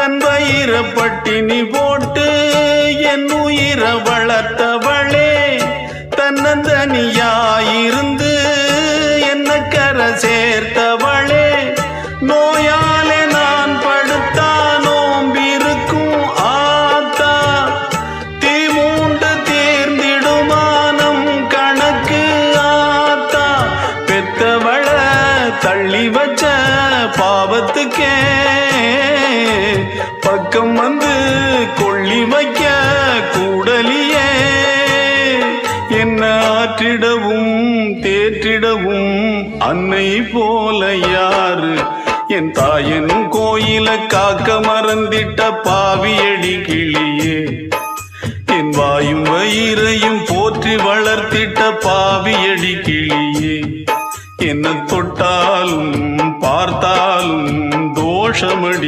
தன் வயிற பட்டினி போட்டு என் உயிர வளர்த்தவளே, தன்னந்தனியாயிருந்து என்ன கரை சேர்த்தவளே, நோயாலே நான் படுத்தா நோம்பிருக்கும் ஆத்தா, தீ மூண்டு தீர்ந்திடுமானம் கணக்கு ஆத்தா, பெத்தவள தள்ளி வச்ச பாவத்துக்கே பக்கம் வந்து கொள்ளி வைக்க கூடலியே, என்ன ஆற்றிடவும் தேற்றிடவும் அன்னை போல யாரு, என் தாயன் கோயில காக்க மறந்திட்ட பாவியடி கிளியே, என் வாயும் வயிறையும் போற்றி வளர்த்திட்ட பாவியடி கிளியே, என்ன தொட்டாலும் பார்த்தாலும் தோஷமடி.